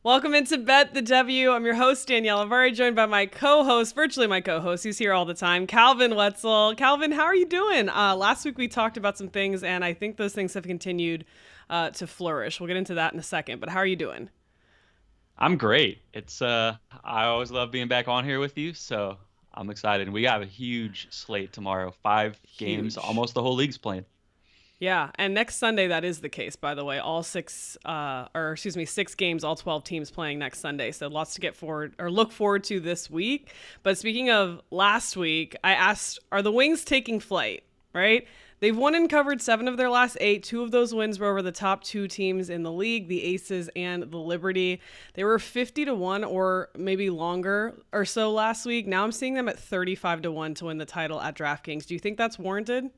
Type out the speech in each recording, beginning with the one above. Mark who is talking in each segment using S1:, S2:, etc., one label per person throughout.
S1: Welcome into Bet the W. I'm your host, Danielle Alvari, joined by my co-host, virtually my co-host, who's here all the time, Calvin Wetzel. Calvin, how are you doing? Last week we talked about some things, and I think those things have continued to flourish. We'll get into that in a second, but how are you doing?
S2: I'm great. I always love being back on here with you, so I'm excited. We have a huge slate tomorrow. 5 games,
S1: Huge.
S2: almost the whole league's playing.
S1: Yeah, and next Sunday that is the case, by the way. All six games, all 12 teams playing next Sunday. So lots to get forward or look forward to this week. But speaking of last week, I asked, are the Wings taking flight? Right? They've won and covered 7 of their last 8. 2 of those wins were over the top 2 teams in the league, the Aces and the Liberty. They were 50-1 or maybe longer or so last week. Now I'm seeing them at 35-1 to win the title at DraftKings. Do you think that's warranted?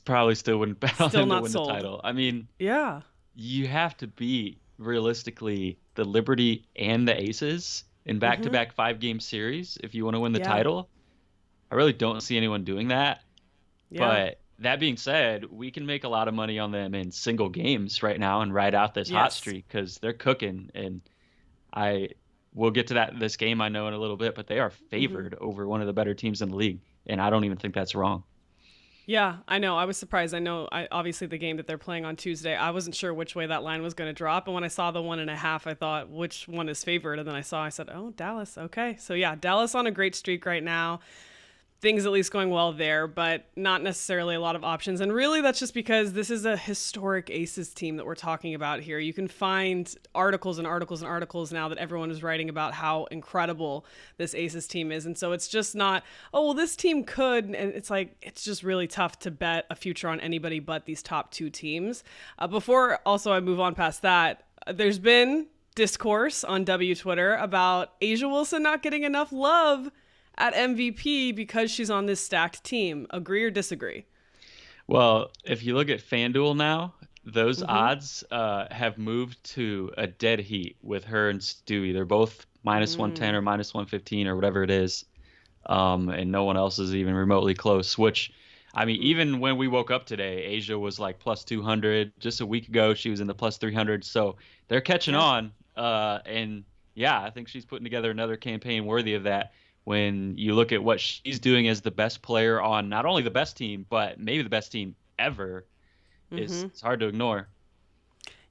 S2: Probably still wouldn't bet on
S1: Still
S2: them to
S1: not
S2: win the
S1: sold.
S2: title. I mean,
S1: Yeah.
S2: you have to beat realistically the Liberty and the Aces in
S1: Mm-hmm.
S2: back-to-back 5-game series if you want to win the
S1: Yeah.
S2: title. I really don't see anyone doing that.
S1: Yeah.
S2: But that being said, we can make a lot of money on them in single games right now and ride out this hot
S1: Yes.
S2: streak because they're cooking. And I will get to this game I know in a little bit, but they are
S1: Mm-hmm.
S2: favored over one of the better teams in the league, and I don't even think that's wrong.
S1: Yeah, I know. I was surprised. Obviously the game that they're playing on Tuesday, I wasn't sure which way that line was going to drop. And when I saw the 1.5, I thought, which one is favored? And then I said, oh, Dallas. Okay. So yeah, Dallas on a great streak right now. Things at least going well there, but not necessarily a lot of options. And really, that's just because this is a historic Aces team that we're talking about here. You can find articles and articles and articles now that everyone is writing about how incredible this Aces team is. And so it's just not, oh, well, this team could. And it's like, it's just really tough to bet a future on anybody but these top 2 teams. Before also I move on past that, there's been discourse on W Twitter about Asia Wilson not getting enough love at MVP because she's on this stacked team. Agree or disagree?
S2: Well, if you look at FanDuel now, those
S1: Mm-hmm.
S2: odds have moved to a dead heat with her and Stewie. They're both minus 110
S1: Mm.
S2: or minus 115 or whatever it is. And no one else is even remotely close, which I mean,
S1: Mm.
S2: even when we woke up today, Asia was like plus 200. Just a week ago, she was in the plus 300. So they're catching
S1: Yeah.
S2: on. And yeah, I think she's putting together another campaign worthy of that. When you look at what she's doing as the best player on not only the best team, but maybe the best team ever,
S1: Mm-hmm.
S2: it's hard to ignore.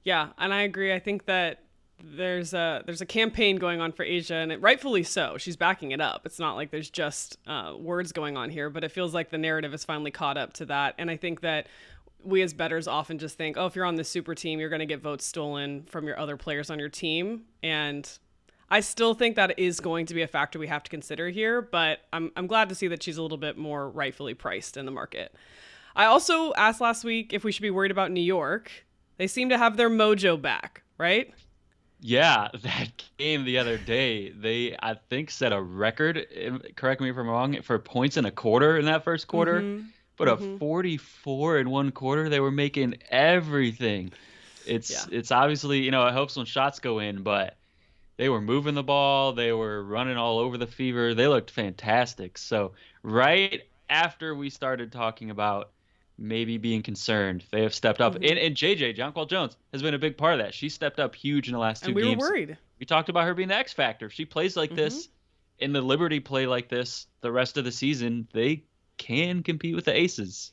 S1: Yeah, and I agree. I think that there's a campaign going on for Asia, and rightfully so. She's backing it up. It's not like there's just words going on here, but it feels like the narrative has finally caught up to that. And I think that we as bettors often just think, oh, if you're on the super team, you're going to get votes stolen from your other players on your team, and I still think that is going to be a factor we have to consider here, but I'm glad to see that she's a little bit more rightfully priced in the market. I also asked last week if we should be worried about New York. They seem to have their mojo back, right?
S2: Yeah, that game the other day, they I think set a record, correct me if I'm wrong, for points in a quarter in that first quarter.
S1: Mm-hmm.
S2: But a
S1: Mm-hmm.
S2: 44 in one quarter, they were making everything.
S1: Yeah.
S2: It's obviously, it helps when shots go in, but they were moving the ball, they were running all over the fever. They looked fantastic. So, right after we started talking about maybe being concerned, they have stepped up.
S1: Mm-hmm.
S2: And JJ, Jonquel Jones, has been a big part of that. She stepped up huge in the last
S1: And
S2: two
S1: we were
S2: games.
S1: worried.
S2: We talked about her being the X factor. If she plays like
S1: Mm-hmm.
S2: this, in the Liberty play like this the rest of the season, they can compete with the Aces.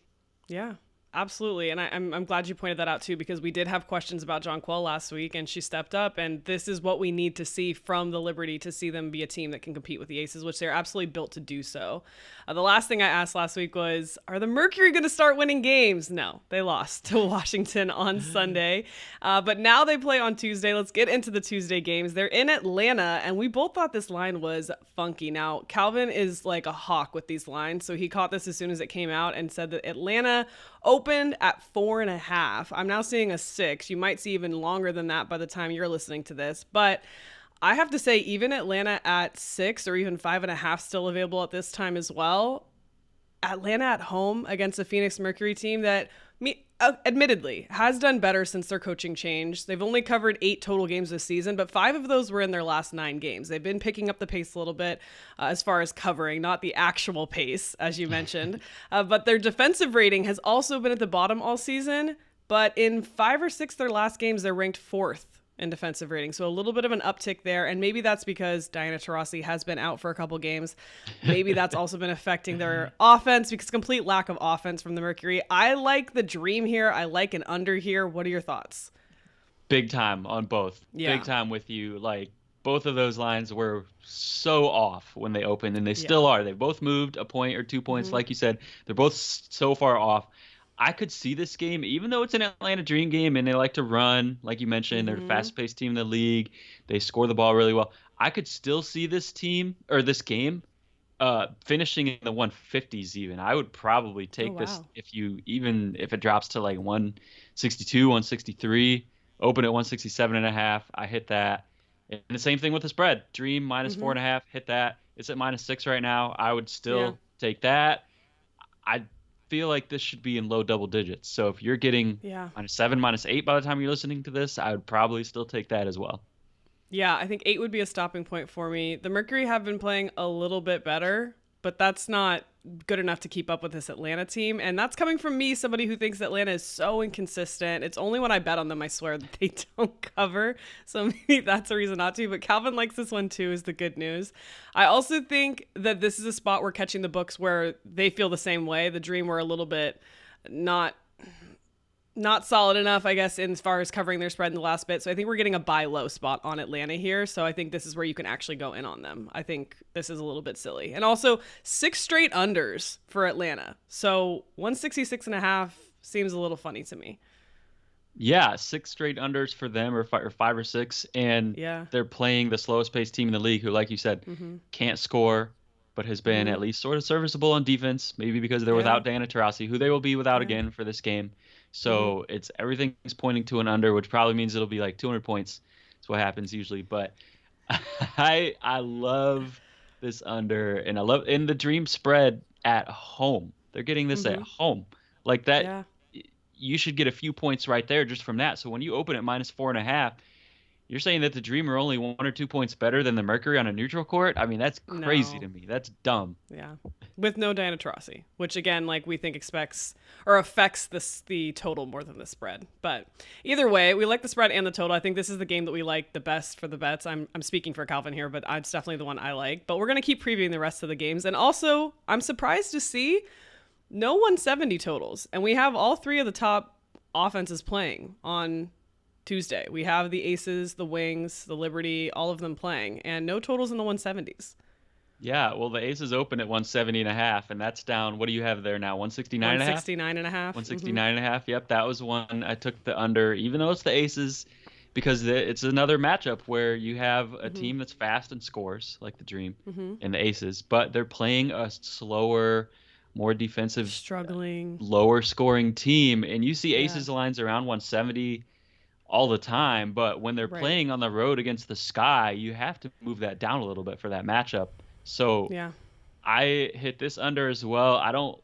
S1: Yeah, absolutely. And I'm glad you pointed that out too, because we did have questions about John Quell last week and she stepped up. And this is what we need to see from the Liberty to see them be a team that can compete with the Aces, which they're absolutely built to do so. The last thing I asked last week was, are the Mercury going to start winning games? No, they lost to Washington on Sunday. But now they play on Tuesday. Let's get into the Tuesday games. They're in Atlanta, and we both thought this line was funky. Now, Calvin is like a hawk with these lines, so he caught this as soon as it came out and said that Atlanta opened at 4.5. I'm now seeing a 6. You might see even longer than that by the time you're listening to this, but I have to say, even Atlanta at 6 or even 5.5 still available at this time as well. Atlanta at home against a Phoenix Mercury team that, admittedly, has done better since their coaching change. They've only covered 8 total games this season, but 5 of those were in their last 9 games. They've been picking up the pace a little bit as far as covering, not the actual pace, as you mentioned. But their defensive rating has also been at the bottom all season. But in 5 or 6 of their last games, they're ranked fourth in defensive rating. So a little bit of an uptick there. And maybe that's because Diana Taurasi has been out for a couple games. Maybe that's also been affecting their offense because complete lack of offense from the Mercury. I like the dream here. I like an under here. What are your thoughts?
S2: Big time on both.
S1: Yeah.
S2: Big time with you. Like, both of those lines were so off when they opened, and they
S1: Yeah.
S2: still are. They both moved a point or 2 points. Like you said, they're both so far off. I could see this game, even though it's an Atlanta Dream game and they like to run, like you mentioned, they're the fast-paced team in the league. They score the ball really well. I could still see this team or this game finishing in the 150s even. I would probably take this if it drops to like 162, 163, open at 167.5. I hit that. And the same thing with the spread. Dream minus 4.5, hit that. It's at -6 right now. I would still take that. I feel like this should be in low double digits. So if you're getting -7, -8 by the time you're listening to this, I would probably still take that as well.
S1: Yeah, I think 8 would be a stopping point for me. The Mercury have been playing a little bit better, but that's not good enough to keep up with this Atlanta team. And that's coming from me, somebody who thinks Atlanta is so inconsistent. It's only when I bet on them, I swear, that they don't cover. So maybe that's a reason not to. But Calvin likes this one too, is the good news. I also think that this is a spot where catching the books where they feel the same way. The Dream were a little bit not solid enough, I guess, as far as covering their spread in the last bit. So I think we're getting a buy low spot on Atlanta here. So I think this is where you can actually go in on them. I think this is a little bit silly. And also 6 straight unders for Atlanta. So 166.5 seems a little funny to me.
S2: Yeah, 6 straight unders for them, or 5 or 6. And they're playing the slowest paced team in the league who, like you said, can't score, but has been at least sort of serviceable on defense, maybe because they're without Diana Taurasi, who they will be without again for this game. So it's everything's pointing to an under, which probably means it'll be like 200 points. That's what happens usually. But I love this under, and I love in the Dream spread at home. They're getting this at home, like that.
S1: Yeah.
S2: You should get a few points right there just from that. So when you open at -4.5, you're saying that the Dream are only 1 or 2 points better than the Mercury on a neutral court? I mean, that's crazy to me. That's dumb.
S1: Yeah. With no Diana Taurasi, which again, like we think affects the total more than the spread. But either way, we like the spread and the total. I think this is the game that we like the best for the bets. I'm speaking for Calvin here, but it's definitely the one I like. But we're going to keep previewing the rest of the games. And also, I'm surprised to see no 170 totals. And we have all 3 of the top offenses playing on Tuesday. We have the Aces, the Wings, the Liberty, all of them playing, and no totals in the 170s.
S2: Yeah, well, the Aces open at 170.5, and that's down. What do you have there now? 169.5?
S1: 169.5.
S2: 169.5. Yep, that was one. I took the under, even though it's the Aces, because it's another matchup where you have a team that's fast and scores, like the Dream and the Aces, but they're playing a slower, more defensive,
S1: struggling,
S2: lower scoring team. And you see Aces lines around 170 all the time, but when they're playing on the road against the Sky, you have to move that down a little bit for that matchup. So I hit this under as well. I don't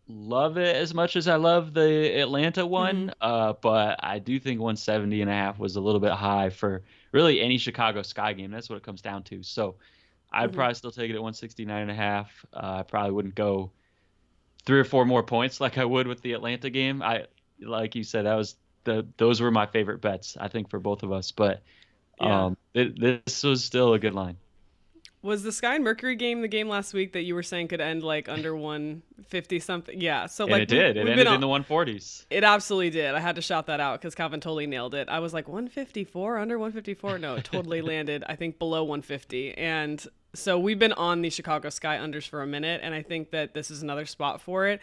S2: love it as much as I love the Atlanta one, but I do think 170.5 was a little bit high for really any Chicago Sky game. That's what it comes down to. So I'd probably still take it at 169.5. I probably wouldn't go 3 or 4 more points like I would with the Atlanta game. Like you said, those were my favorite bets, I think, for both of us. But this was still a good line.
S1: Was the Sky and Mercury game the game last week that you were saying could end like under 150 something? Yeah. So
S2: and it did. It ended in the 140s.
S1: It absolutely did. I had to shout that out because Calvin totally nailed it. I was like 154, under 154. No, it totally landed, I think, below 150. And so we've been on the Chicago Sky unders for a minute, and I think that this is another spot for it.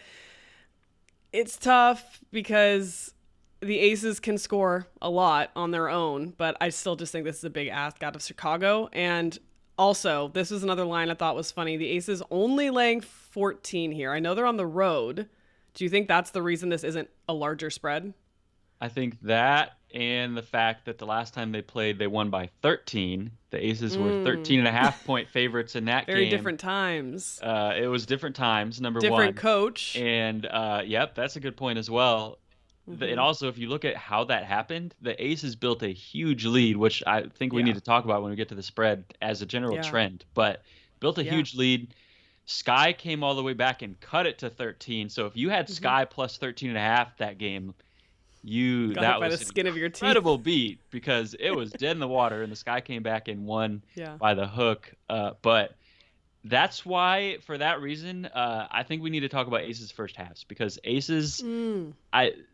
S1: It's tough because the Aces can score a lot on their own, but I still just think this is a big ask out of Chicago. And also, this is another line I thought was funny. The Aces only laying 14 here. I know they're on the road. Do you think that's the reason this isn't a larger spread?
S2: I think that, and the fact that the last time they played, they won by 13. The Aces were 13.5 point favorites in that game.
S1: Very different times.
S2: It was different times, number one.
S1: Different coach.
S2: And, yep, that's a good point as well. And also, if you look at how that happened, the Aces built a huge lead, which I think we need to talk about when we get to the spread as a general trend. But built a huge lead. Sky came all the way back and cut it to 13. So if you had Sky plus 13.5 that game,
S1: Got it
S2: that
S1: by the
S2: was an
S1: skin of your teeth.
S2: incredible beat because it was dead in the water and the Sky came back and won
S1: Yeah.
S2: by the hook. But that's why, for that reason, I think we need to talk about Aces first halves because Aces,
S1: Mm.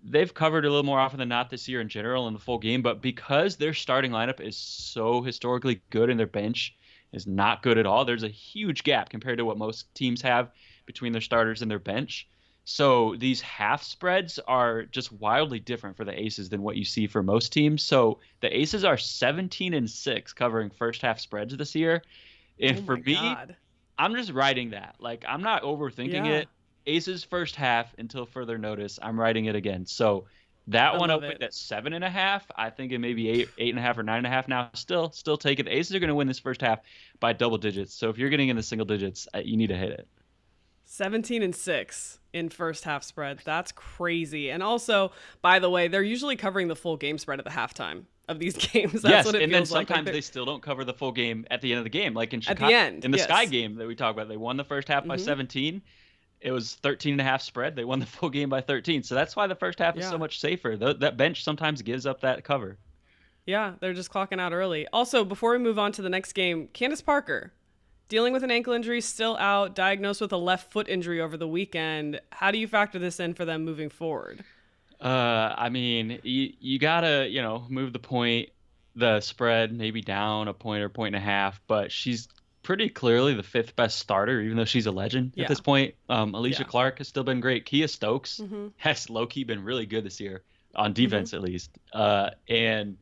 S2: they've covered a little more often than not this year in general in the full game, but because their starting lineup is so historically good and their bench is not good at all, there's a huge gap compared to what most teams have between their starters and their bench. So these half spreads are just wildly different for the Aces than what you see for most teams. So the Aces are 17-6 covering first half spreads this year. And
S1: Oh
S2: for
S1: my
S2: me,
S1: God.
S2: I'm just writing that. Like, I'm not overthinking
S1: Yeah.
S2: it. Aces first half until further notice. I'm writing it again. So that
S1: I
S2: one
S1: love
S2: opened
S1: it.
S2: at 7.5. I think it may be 8.5 or 9.5 now. Still take it. The Aces are going to win this first half by double digits. So if you're getting in the single digits, you need to hit it.
S1: 17-6 in first half spreads. That's crazy. And also, by the way, they're usually covering the full game spread at the halftime of these games. That's
S2: Yes,
S1: what it
S2: and then
S1: feels like.
S2: sometimes they still don't cover the full game at the end of the game, like in
S1: At the
S2: Chicago
S1: end.
S2: in the Sky
S1: Yes.
S2: game that we talk about. They won the first half by
S1: Mm-hmm.
S2: 17. It was 13.5 spread. They won the full game by 13. So that's why the first half is so
S1: Yeah.
S2: much safer. That bench sometimes gives up that cover.
S1: Yeah. They're just clocking out early. Also, before we move on to the next game, Candace Parker dealing with an ankle injury, still out, diagnosed with a left foot injury over the weekend. How do you factor this in for them moving forward?
S2: I mean, you gotta, move the spread maybe down a point or point and a half, but she's pretty clearly the fifth best starter, even though she's a legend at
S1: Yeah.
S2: this point. Alicia
S1: Yeah.
S2: Clark has still been great. Kia Stokes
S1: Mm-hmm.
S2: has low-key been really good this year on
S1: Mm-hmm.
S2: defense, at least. And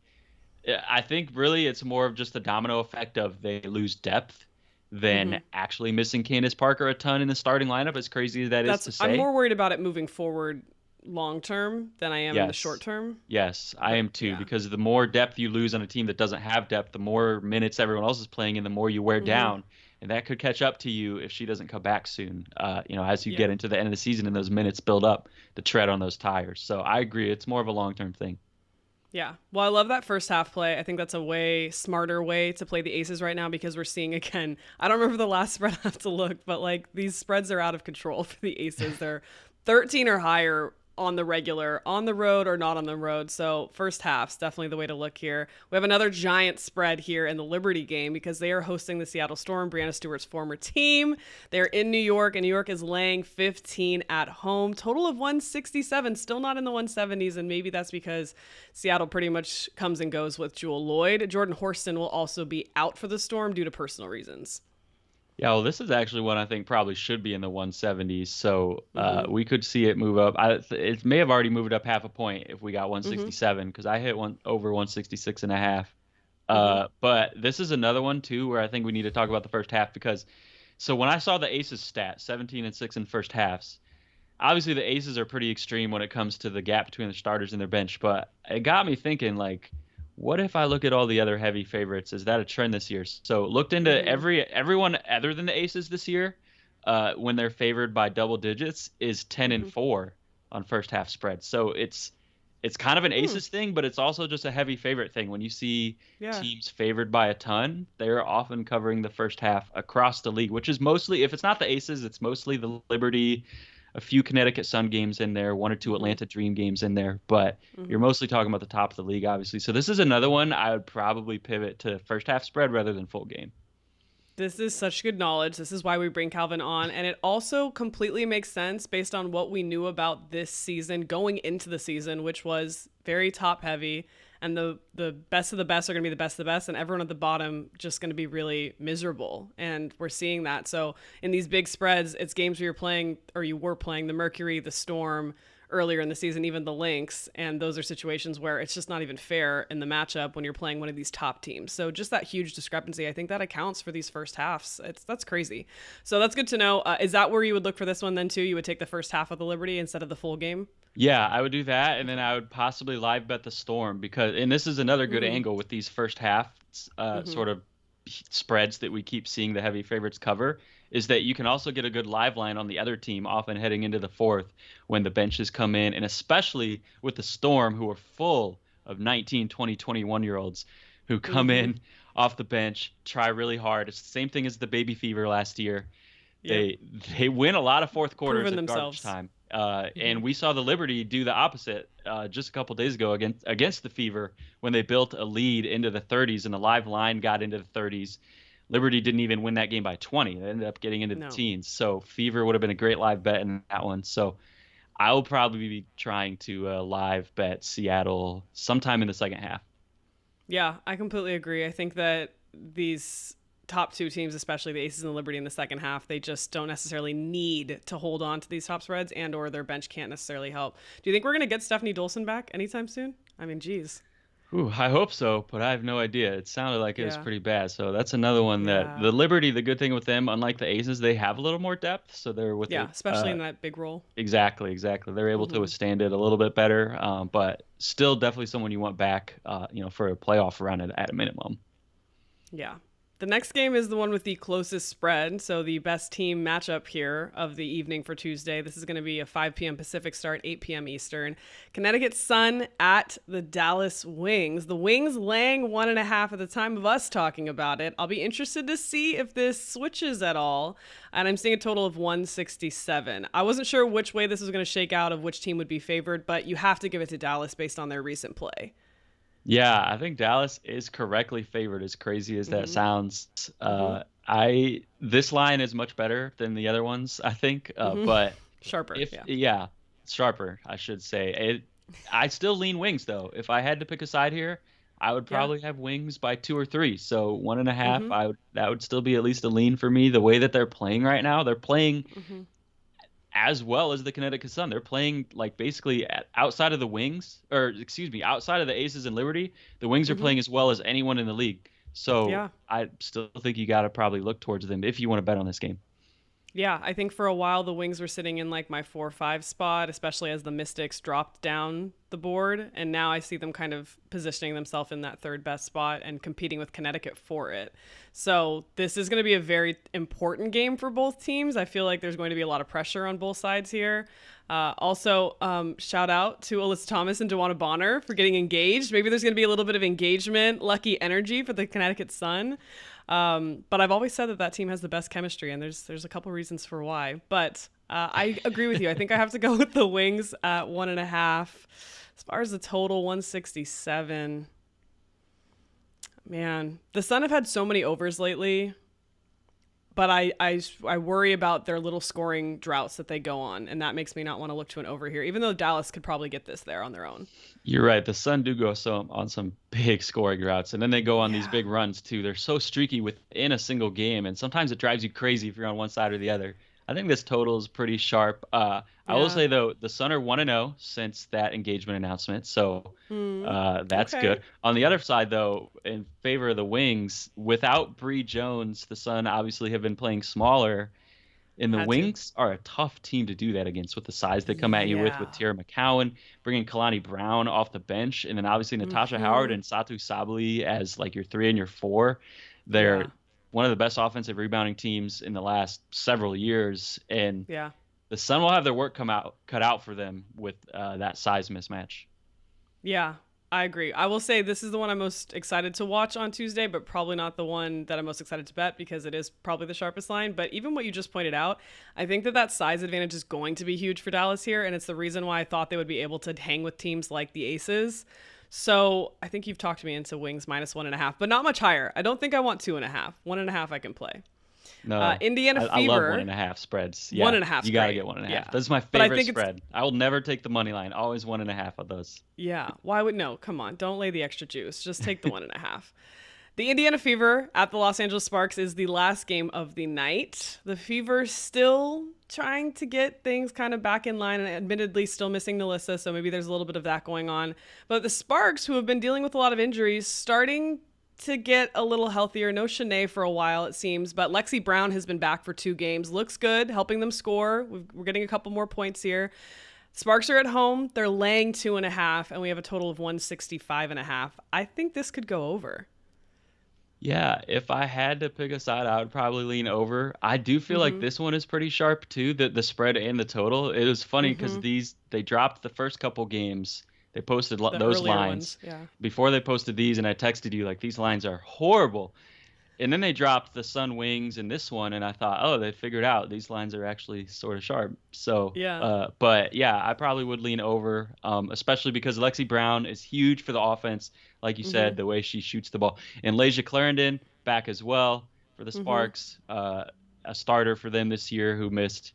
S2: I think really it's more of just the domino effect of they lose depth
S1: Mm-hmm.
S2: than actually missing Candace Parker a ton in the starting lineup, as crazy as that is to
S1: I'm
S2: say.
S1: more worried about it moving forward long term than I am in the short
S2: Yes.
S1: term.
S2: Yes, I
S1: But
S2: am too,
S1: yeah.
S2: because the more depth you lose on a team that doesn't have depth, the more minutes everyone else is playing and the more you wear
S1: Mm-hmm.
S2: down. And that could catch up to you if she doesn't come back soon. As you
S1: Yeah.
S2: get into the end of the season and those minutes build up, the tread on those tires. So I agree, it's more of a long-term thing.
S1: Yeah. Well, I love that first half play. I think that's a way smarter way to play the Aces right now because we're seeing again. I don't remember the last spread. I have to look, but like these spreads are out of control for the Aces. They're 13 or higher on the regular, on the road or not on the road. So first half's definitely the way to look here. We have another giant spread here in the Liberty game because they are hosting the Seattle Storm, Brianna Stewart's former team. They're in New York, and New York is laying 15 at home. Total of 167, still not in the 170s, and maybe that's because Seattle pretty much comes and goes with Jewel Lloyd. Jordan Horston will also be out for the Storm due to personal reasons.
S2: Yeah, well, this is actually one I think probably should be in the 170s, so
S1: Mm-hmm.
S2: we could see it move up. It may have already moved up half a point if we got
S1: Mm-hmm.
S2: 167 because I hit one over 166 and a half.
S1: Mm-hmm.
S2: But this is another one too where I think we need to talk about the first half because so when I saw the Aces stat 17-6 in first halves, obviously the Aces are pretty extreme when it comes to the gap between the starters and their bench, but it got me thinking like what if I look at all the other heavy favorites? Is that a trend this year? So looked into
S1: Mm-hmm.
S2: everyone other than the Aces this year, when they're favored by double digits, is 10 and
S1: Mm-hmm.
S2: 4 on first half spread. So it's kind of an
S1: Hmm.
S2: Aces thing, but it's also just a heavy favorite thing. When you see
S1: Yeah.
S2: teams favored by a ton, they're often covering the first half across the league, which is mostly if it's not the Aces, it's mostly the Liberty, a few Connecticut Sun games in there, one or two
S1: Mm-hmm.
S2: Atlanta Dream games in there, but you're
S1: Mm-hmm.
S2: mostly talking about the top of the league, obviously. So this is another one I would probably pivot to first half spread rather than full game.
S1: This is such good knowledge. This is why we bring Calvin on. And it also completely makes sense based on what we knew about this season going into the season, which was very top heavy. And the best of the best are going to be the best of the best. And everyone at the bottom just going to be really miserable. And we're seeing that. So in these big spreads, it's games where you're playing or you were playing the Mercury, the Storm, earlier in the season, even the Lynx. And those are situations where it's just not even fair in the matchup when you're playing one of these top teams. So just that huge discrepancy, I think that accounts for these first halves. That's crazy. So that's good to know. Is that where you would look for this one then too? You would take the first half of the Liberty instead of the full game?
S2: Yeah, I would do that, and then I would possibly live bet the Storm because, and this is another good
S1: Mm,
S2: angle with these first half
S1: mm-hmm.
S2: sort of spreads that we keep seeing the heavy favorites cover, is that you can also get a good live line on the other team, often heading into the fourth when the benches come in, and especially with the Storm, who are full of 19, 20, 21-year-olds who come
S1: Mm-hmm.
S2: in off the bench, try really hard. It's the same thing as the Baby Fever last year.
S1: Yep.
S2: They win a lot of fourth quarters
S1: Proven
S2: at garbage
S1: themselves.
S2: time.
S1: Mm-hmm.
S2: And we saw the Liberty do the opposite just a couple days ago against the Fever when they built a lead into the 30s and the live line got into the 30s. Liberty didn't even win that game by 20. They ended up getting into the teens. So Fever would have been a great live bet in that one. So I'll probably be trying to live bet Seattle sometime in the second half.
S1: Yeah, I completely agree. I think that these top two teams, especially the Aces and the Liberty in the second half, they just don't necessarily need to hold on to these top spreads, and or their bench can't necessarily help. Do you think we're going to get Stephanie Dolson back anytime soon? I mean, geez.
S2: Ooh, I hope so, but I have no idea. It sounded like it was pretty bad. So that's another one that the Liberty, the good thing with them, unlike the Aces, they have a little more depth. So they're with
S1: especially in that big role.
S2: Exactly. They're able to withstand it a little bit better, but still definitely someone you want back, for a playoff run at a minimum.
S1: Yeah. The next game is the one with the closest spread, so the best team matchup here of the evening for Tuesday. This is going to be a 5 p.m. Pacific start, 8 p.m. Eastern. Connecticut Sun at the Dallas Wings. The Wings laying 1.5 at the time of us talking about it. I'll be interested to see if this switches at all, and I'm seeing a total of 167. I wasn't sure which way this was going to shake out of which team would be favored, but you have to give it to Dallas based on their recent play.
S2: Yeah, I think Dallas is correctly favored, as crazy as that sounds. This line is much better than the other ones, I think, but
S1: sharper.
S2: Sharper, I should say. I still lean Wings though. If I had to pick a side here, I would probably have Wings by 2 or 3. So 1.5, that would still be at least a lean for me. The way that they're playing right now, they're playing as well as the Connecticut Sun. They're playing like basically outside of the Wings, outside of the Aces and Liberty, the Wings are playing as well as anyone in the league. So I still think you got to probably look towards them if you want to bet on this game.
S1: Yeah, I think for a while the Wings were sitting in like my 4-5 spot, especially as the Mystics dropped down the board. And now I see them kind of positioning themselves in that third best spot and competing with Connecticut for it. So this is going to be a very important game for both teams. I feel like there's going to be a lot of pressure on both sides here. Also, shout out to Alyssa Thomas and Dewana Bonner for getting engaged. Maybe there's going to be a little bit of engagement, lucky energy for the Connecticut Sun. But I've always said that team has the best chemistry, and there's a couple reasons for why. But I agree with you. I think I have to go with the Wings at 1.5. As far as the total, 167. Man, the Sun have had so many overs lately, but I worry about their little scoring droughts that they go on, and that makes me not want to look to an over here, even though Dallas could probably get this there on their own.
S2: You're right. The Sun do go on some big scoring routes, and then they go on these big runs too. They're so streaky within a single game, and sometimes it drives you crazy if you're on one side or the other. I think this total is pretty sharp. I will say, though, the Sun are 1-0 since that engagement announcement, so that's good. On the other side, though, in favor of the Wings, without Bree Jones, the Sun obviously have been playing smaller, and the Wings are a tough team to do that against with the size they come at you with Tierra McCowan, bringing Kalani Brown off the bench, and then obviously Natasha Howard and Satu Sabali as like your 3 and your 4. They're one of the best offensive rebounding teams in the last several years, and the Sun will have their work cut out for them with that size mismatch.
S1: Yeah, I agree. I will say this is the one I'm most excited to watch on Tuesday, but probably not the one that I'm most excited to bet because it is probably the sharpest line. But even what you just pointed out, I think that size advantage is going to be huge for Dallas here, and it's the reason why I thought they would be able to hang with teams like the Aces. So I think you've talked me into Wings minus 1.5, but not much higher. I don't think I want 2.5. 1.5 I can play.
S2: No,
S1: Indiana Fever.
S2: I love 1.5 spreads. Yeah,
S1: 1.5.
S2: You got to get 1.5. Yeah. That's my favorite spread. I will never take the money line. Always 1.5 of those.
S1: Yeah. Why would no? Come on, don't lay the extra juice. Just take the 1.5. The Indiana Fever at the Los Angeles Sparks is the last game of the night. The Fever still trying to get things kind of back in line, and admittedly still missing Nalissa, so maybe there's a little bit of that going on. But the Sparks, who have been dealing with a lot of injuries, starting to get a little healthier. No Shanae for a while, it seems, but Lexi Brown has been back for 2 games. Looks good, helping them score. We're getting a couple more points here. Sparks are at home. They're laying 2.5, and we have a total of 165.5. I think this could go over.
S2: Yeah, if I had to pick a side, I would probably lean over. I do feel like this one is pretty sharp too, the spread and the total. It was funny because they dropped the first couple games. They posted those lines
S1: before
S2: they posted these, and I texted you like, these lines are horrible. And then they dropped the Sun Wings in this one, and I thought, oh, they figured out these lines are actually sort of sharp. So,
S1: Yeah.
S2: but yeah, I probably would lean over, especially because Lexi Brown is huge for the offense, like you said, the way she shoots the ball. And Leja Clarendon back as well for the Sparks, a starter for them this year who missed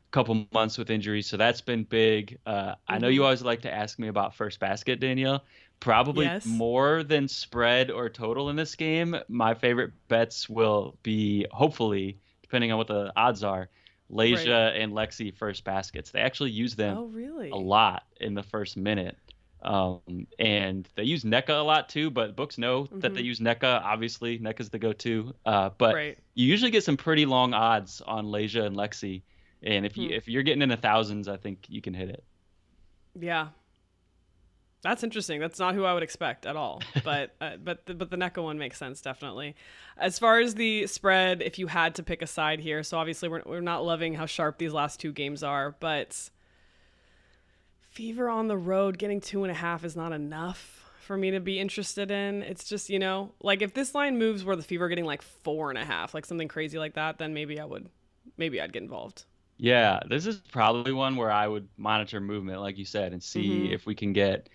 S2: a couple months with injuries, so that's been big. I know you always like to ask me about first basket, Danielle. Probably
S1: Yes.
S2: more than spread or total in this game. My favorite bets will be, hopefully, depending on what the odds are,
S1: Right.
S2: Leja and Lexi first baskets. They actually use them
S1: Oh,
S2: a
S1: really?
S2: lot in the first minute. And they use NECA a lot too, but books know that they use NECA. Obviously, NECA's the go-to. But
S1: Right.
S2: you usually get some pretty long odds on Leja and Lexi. And if you're getting in the thousands, I think you can hit it.
S1: Yeah. That's interesting. That's not who I would expect at all. But the NECA one makes sense, definitely. As far as the spread, if you had to pick a side here, so obviously we're not loving how sharp these last two games are, but Fever on the road getting 2.5 is not enough for me to be interested in. It's just, like if this line moves where the Fever are getting like 4.5, like something crazy like that, then maybe I'd get involved.
S2: Yeah, this is probably one where I would monitor movement, like you said, and see if we can get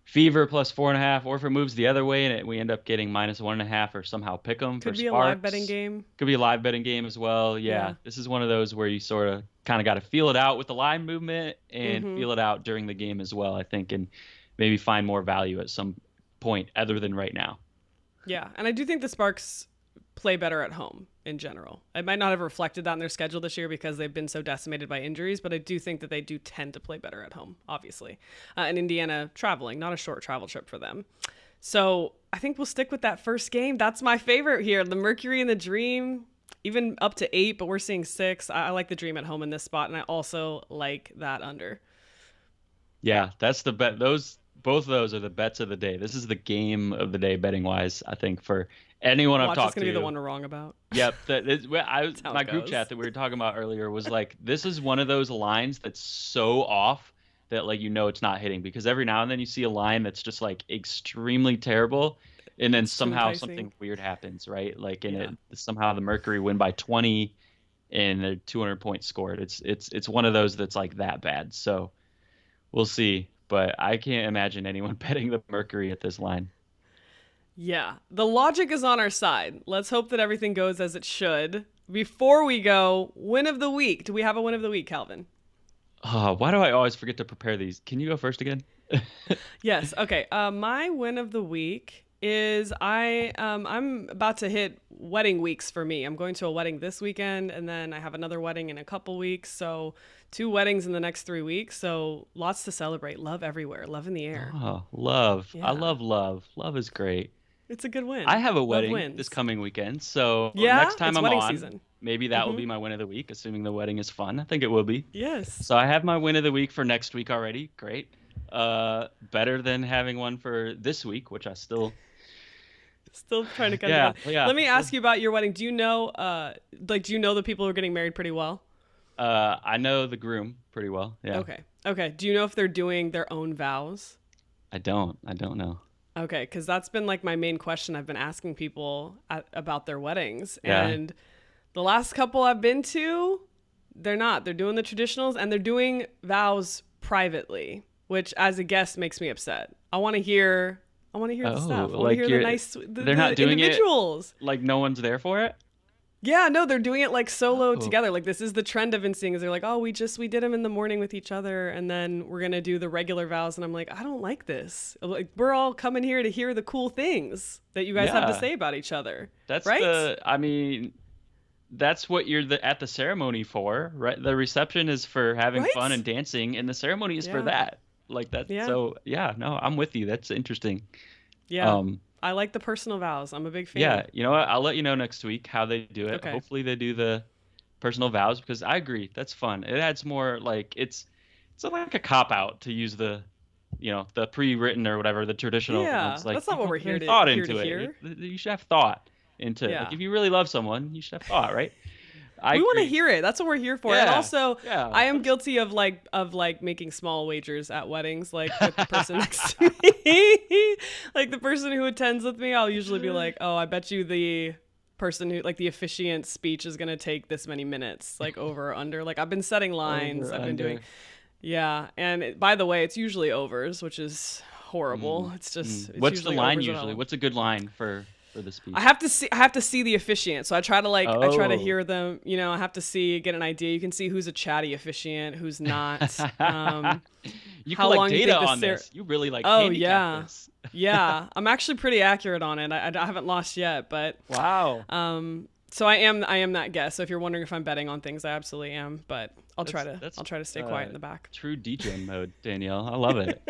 S2: Fever plus 4.5, or if it moves the other way and we end up getting minus 1.5, or somehow pick them for
S1: Could be a live betting
S2: Sparks.
S1: game.
S2: Could be a live betting game as well. Yeah,
S1: Yeah.
S2: this is one of those where you sort of kind of got to feel it out with the line movement and feel it out during the game as well, I think, and maybe find more value at some point other than right now.
S1: Yeah, and I do think the Sparks play better at home in general. I might not have reflected that in their schedule this year because they've been so decimated by injuries, but I do think that they do tend to play better at home, obviously. And Indiana traveling, not a short travel trip for them. So I think we'll stick with that first game. That's my favorite here. The Mercury and the Dream, even up to 8, but we're seeing 6. I like the Dream at home in this spot, and I also like that under.
S2: Yeah, that's the bet. Both of those are the bets of the day. This is the game of the day betting wise, I think, for anyone I've
S1: Watch, it's
S2: talked
S1: going to
S2: to.
S1: be the one we're wrong about.
S2: Yep. My group
S1: goes.
S2: chat that we were talking about earlier was like, this is one of those lines that's so off that like it's not hitting, because every now and then you see a line that's just like extremely terrible, and then
S1: It's too
S2: somehow
S1: enticing.
S2: something weird happens, right? Like in
S1: Yeah.
S2: it somehow the Mercury win by 20 and they're 200 points scored. It's one of those that's like that bad. So we'll see. But I can't imagine anyone betting the Mercury at this line.
S1: Yeah, the logic is on our side. Let's hope that everything goes as it should. Before we go, win of the week. Do we have a win of the week, Calvin?
S2: Why do I always forget to prepare these? Can you go first again?
S1: Yes. Okay. My win of the week is I'm about to hit wedding weeks for me. I'm going to a wedding this weekend, and then I have another wedding in a couple weeks. So 2 weddings in the next 3 weeks. So lots to celebrate. Love everywhere. Love in the air.
S2: Oh, love. I
S1: Yeah.
S2: love love. Love is great.
S1: It's a good win.
S2: I have a
S1: Love
S2: wedding
S1: wins.
S2: this coming weekend, so
S1: Yeah,
S2: next time
S1: it's
S2: I'm
S1: wedding
S2: on,
S1: season.
S2: maybe that will be my win of the week, assuming the wedding is fun. I think it will be.
S1: Yes.
S2: So I have my win of the week for next week already. Great. Better than having one for this week, which I still.
S1: Still trying to catch
S2: Yeah,
S1: up.
S2: yeah.
S1: Let me ask you about your wedding. Do you know the people who are getting married pretty well?
S2: I know the groom pretty well. Yeah.
S1: Okay. Do you know if they're doing their own vows?
S2: I don't know.
S1: Okay, because that's been like my main question I've been asking people about their weddings.
S2: Yeah.
S1: And the last couple I've been to, they're not. They're doing the traditionals, and they're doing vows privately, which as a guest makes me upset. I want to hear the stuff. I want
S2: like
S1: to hear the nice
S2: they're not doing
S1: individuals.
S2: Like no one's there for it.
S1: Yeah, no, they're doing it like solo
S2: Oh.
S1: together. Like this is the trend I've been seeing is they're like, oh, we did them in the morning with each other, and then we're gonna do the regular vows. And I'm like, I don't like this. Like we're all coming here to hear the cool things that you guys have to
S2: Yeah.
S1: say about each other.
S2: That's
S1: right?
S2: that's what you're at the ceremony for, right? The reception is for having
S1: Right?
S2: fun and dancing, and the ceremony is for
S1: Yeah.
S2: that. Like that.
S1: Yeah.
S2: So yeah, no, I'm with you. That's interesting.
S1: Yeah. I like the personal vows. I'm a big fan.
S2: Yeah, you know what? I'll let you know next week how they do it.
S1: Okay.
S2: Hopefully they do the personal vows, because I agree, that's fun. It adds more, like it's like a cop out to use the pre-written or whatever, the traditional.
S1: Yeah,
S2: It's like,
S1: that's not what
S2: you
S1: we're
S2: put
S1: here
S2: any
S1: to-
S2: thought
S1: here
S2: into
S1: to
S2: it.
S1: hear.
S2: You should have thought into
S1: Yeah.
S2: like, if you really love someone, you should have thought, right?
S1: We want to
S2: agree.
S1: hear it. That's what we're here for. And
S2: Yeah,
S1: also,
S2: yeah.
S1: I am guilty of making small wagers at weddings, like with the person next to me. Like the person who attends with me, I'll usually be like, "Oh, I bet you the person who like the officiant speech is going to take this many minutes, like over or under. Like I've been setting lines.
S2: Over,
S1: I've been
S2: under.
S1: doing, yeah. And by the way, it's usually overs, which is horrible. It's just, it's
S2: What's the
S1: usually
S2: line
S1: overs at
S2: usually?
S1: all.
S2: What's a good line for the speech?
S1: I have to see the officiant. So I try to like, I try to
S2: Oh.
S1: hear them, you know, I have to get an idea. You can see who's a chatty officiant, who's not.
S2: You
S1: how
S2: collect
S1: long you
S2: data
S1: think the
S2: on this. You really like
S1: Oh,
S2: handicap
S1: yeah.
S2: this.
S1: Yeah. I'm actually pretty accurate on it. I haven't lost yet, but
S2: Wow.
S1: so I am that guest. So if you're wondering if I'm betting on things, I absolutely am, but I'll try to stay quiet in the back.
S2: True DJ mode, Danielle. I love it.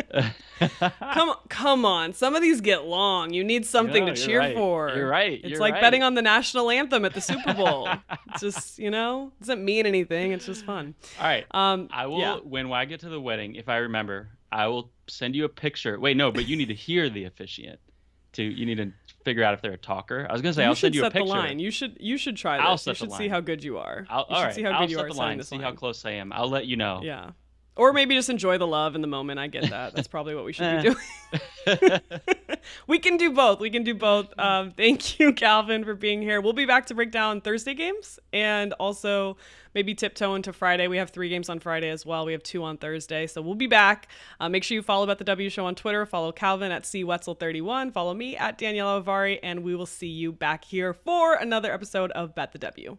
S1: Come on. Some of these get long. You need something to cheer for.
S2: You're right.
S1: It's like betting on the national anthem at the Super Bowl. It's just, you know, doesn't mean anything. It's just fun.
S2: All right. I will,
S1: yeah.
S2: when I get to the wedding, if I remember, I will send you a picture. Wait, no, but you need to hear the officiant. You need to figure out if they're a talker. I was gonna say I'll send you a picture.
S1: You should set the line. You should try this.
S2: I'll set
S1: you should
S2: the
S1: see
S2: line.
S1: how good you are.
S2: All
S1: you should
S2: right.
S1: see how
S2: I'll
S1: good you
S2: set
S1: are
S2: the
S1: setting
S2: line.
S1: this
S2: See
S1: line.
S2: how close I am. I'll let you know.
S1: Yeah. Or maybe just enjoy the love in the moment. I get that. That's probably what we should be doing. We can do both. Thank you, Calvin, for being here. We'll be back to break down Thursday games and also maybe tiptoe into Friday. We have 3 games on Friday as well. We have 2 on Thursday. So we'll be back. Make sure you follow About the W Show on Twitter. Follow Calvin at CWetzel31. Follow me at Danielle Alvari. And we will see you back here for another episode of Bet the W.